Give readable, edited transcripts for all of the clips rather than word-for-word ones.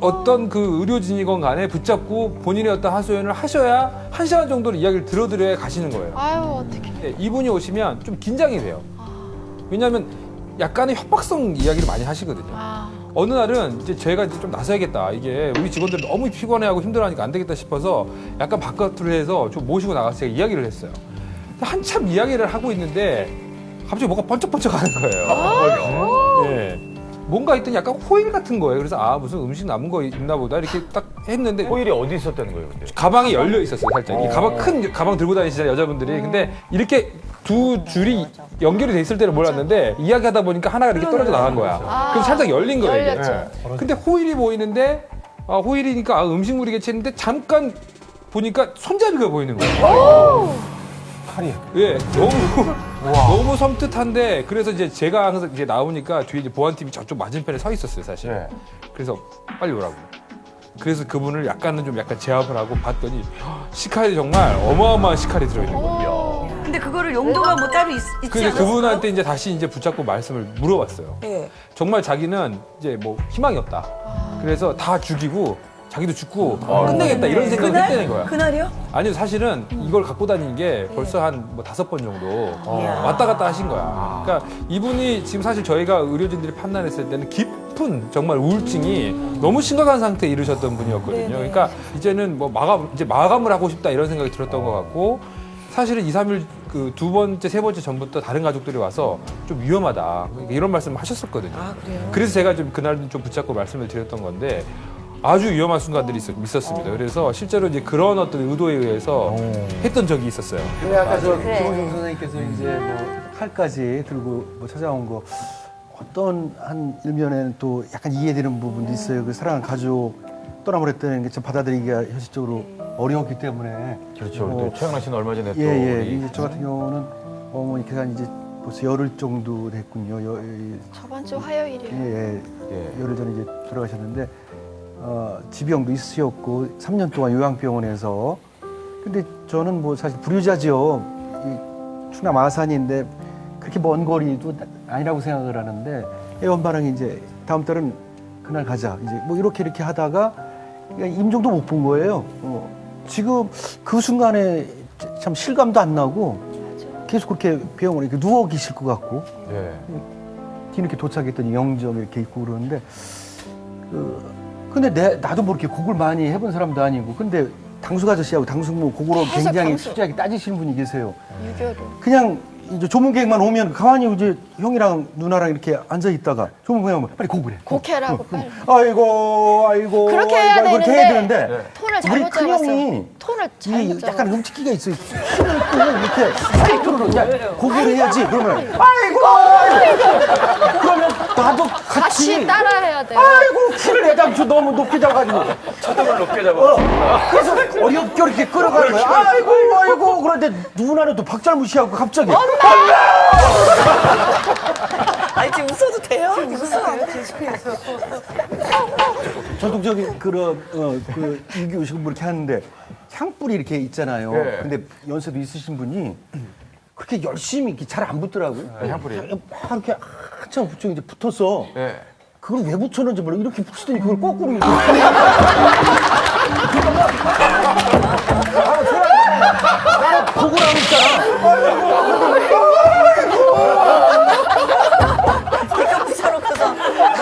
어떤 그 의료진이건 간에 붙잡고 본인의 어떤 하소연을 하셔야 1시간 정도는 이야기를 들어드려야 가시는 거예요. 아유, 어떡해. 네, 이분이 오시면 좀 긴장이 돼요. 왜냐하면 약간의 협박성 이야기를 많이 하시거든요. 어느 날은 이제 제가 이제 좀 나서야겠다. 이게 우리 직원들 너무 피곤해하고 힘들어하니까 안 되겠다 싶어서 약간 바깥으로 해서 좀 모시고 나가서 제가 이야기를 했어요. 한참 이야기를 하고 있는데 갑자기 뭐가 번쩍번쩍 하는 거예요. 네. 뭔가 있더니 약간 호일 같은 거예요. 그래서 무슨 음식 남은 거 있나 보다 이렇게 딱 했는데 호일이 어디 있었다는 거예요, 근데? 가방이 열려 있었어요, 살짝. 이 가방 큰 가방 들고 다니시잖아요, 여자분들이. 근데 이렇게 두 줄이 연결이 돼 있을 때는 몰랐는데 이야기하다 보니까 하나가 이렇게 떨어져 나간 거야. 그래서 살짝 열린 거예요, 이게. 열렸죠. 근데 호일이 보이는데 호일이니까 음식물이겠지 했는데 잠깐 보니까 손잡이가 보이는 거예요. 칼이. 예, 너무 섬뜩한데 그래서 이제 제가 항상 이제 나오니까 뒤에 이제 보안팀이 저쪽 맞은편에 서 있었어요, 사실. 네. 그래서 빨리 오라고. 그래서 그분을 약간 제압을 하고 봤더니 식칼이 정말 어마어마한 식칼이 들어있는 거예요. 근데 그거를 용도가 뭐 따로 있지 근데 않았어요? 그분한테 이제 다시 이제 붙잡고 말씀을 물어봤어요. 네. 정말 자기는 이제 뭐 희망이 없다. 그래서 다 죽이고 자기도 죽고 끝내겠다 이런 생각을 했다는 거야. 그날이요? 아니요, 사실은 이걸 갖고 다닌 게 벌써 한 뭐 5번 정도 왔다 갔다 하신 거야. 그러니까 이분이 지금 사실 저희가 의료진들이 판단했을 때는 깊은 정말 우울증이 너무 심각한 상태에 이르셨던 분이었거든요. 그러니까 이제는 뭐 마감을 하고 싶다 이런 생각이 들었던 것 같고 사실은 2, 3일 그 2번째, 3번째 전부터 다른 가족들이 와서 좀 위험하다 이런 말씀을 하셨었거든요. 아, 그래요? 그래서 제가 좀 그날은 좀 붙잡고 말씀을 드렸던 건데 아주 위험한 순간들이 있었습니다. 그래서 실제로 이제 그런 어떤 의도에 의해서 했던 적이 있었어요. 근데 아까 김호중 선생님께서 이제 뭐 칼까지 들고 뭐 찾아온 거 어떤 한 일면에는 또 약간 이해되는 부분도 있어요. 그 사랑하는 가족 떠나버렸다는 게 좀 받아들이기가 현실적으로 어려웠기 때문에. 그렇죠. 뭐, 또 최양락 씨는 얼마 전에 또. 예. 우리 이제 저 같은 경우는 어머니께서 이제 벌써 열흘 정도 됐군요. 저번 주 화요일이요. 예. 열흘 전에 이제 돌아가셨는데 지병도 있으셨고 3년 동안 요양병원에서 근데 저는 뭐 사실 불효자죠. 이 충남 아산인데 그렇게 먼 거리도 아니라고 생각을 하는데 애원바랑이 이제 다음 달은 그날 가자 이제 뭐 이렇게 하다가 임종도 못 본 거예요. 지금 그 순간에 참 실감도 안 나고 계속 그렇게 병원에 이렇게 누워 계실 것 같고 네. 뒤늦게 도착했더니 영정 이렇게 있고 그러는데 근데 나도 뭐 이렇게 곡을 많이 해본 사람도 아니고 근데 당숙 아저씨하고 당숙모 곡으로 계속 굉장히 당숙. 수지하게 따지시는 분이 계세요. 유교로. 그냥 이제 조문객만 오면 가만히 이제 형이랑 누나랑 이렇게 앉아 있다가 조문객만 오면 빨리 곡을 해. 곡해라고 빨리. 아이고. 그렇게 해야 아이고, 그렇게 해야 되는데 톤을 우리 잘못 잡았어. 큰형이 톤을 잘못 이 잡았어. 약간 음치기가 있어요. 힘을 끄고 이렇게 사이트로 야 곡을 해야지. 그러면 아이고. 그러면 나도 같이 같이 따라해야 돼요. 아이고 키를 내담죠 너무 높게 잡아가지고 차등을 높게 잡아. 그래서 어렵게 이렇게 끌어가는 거야. 아이고 그런데 누나는 또 박자를 무시하고 갑자기 아니 지금 웃어도 돼요? 웃어. 계속해서. 저도 저기 그 유기의식을 뭐 이렇게 하는데 향불이 이렇게 있잖아요. 네. 근데 연세도 있으신 분이 그렇게 열심히 이렇게 잘 안 붙더라고요. 향불이. 막 이렇게 한참 붙여 이제 붙었어. 네. 그걸 왜 붙였는지 몰라. 이렇게 붙이더니 그걸 거꾸로 이렇게. 곡을 하고 있잖아.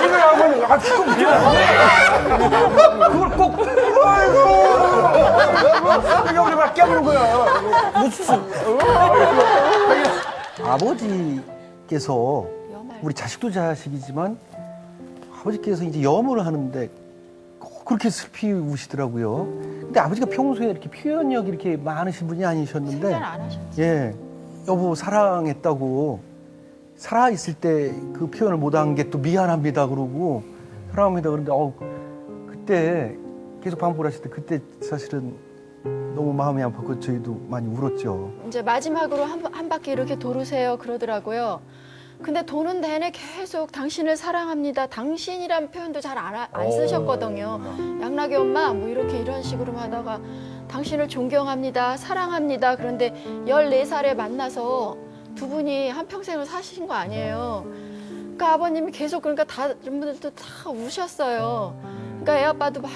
이걸 하면 지금 그걸 꼭 이게 우리 막 깨무는 거야. 무슨 아버지께서 우리 자식도 자식이지만 아버지께서 이제 염을 하는데 꼭 그렇게 슬피 우시더라고요. 근데 아버지가 평소에 이렇게 표현력이 이렇게 많으신 분이 아니셨는데 생각 안 하셨죠. 예, 여보 사랑했다고 살아있을 때 그 표현을 못한 게 또 미안합니다 그러고 사랑합니다 그런데 그때 계속 반복을 하실 때 그때 사실은 너무 마음이 아팠고 저희도 많이 울었죠. 이제 마지막으로 한 바퀴 이렇게 도르세요 그러더라고요. 근데 도는 내내 계속 당신을 사랑합니다. 당신이란 표현도 잘 안 쓰셨거든요. 양락이 엄마 뭐 이런 식으로만 하다가 당신을 존경합니다. 사랑합니다. 그런데 14살에 만나서 두 분이 한평생을 사신 거 아니에요. 그러니까 아버님이 계속 그러니까 다른 분들도 다 우셨어요. 그러니까 애 아빠도 막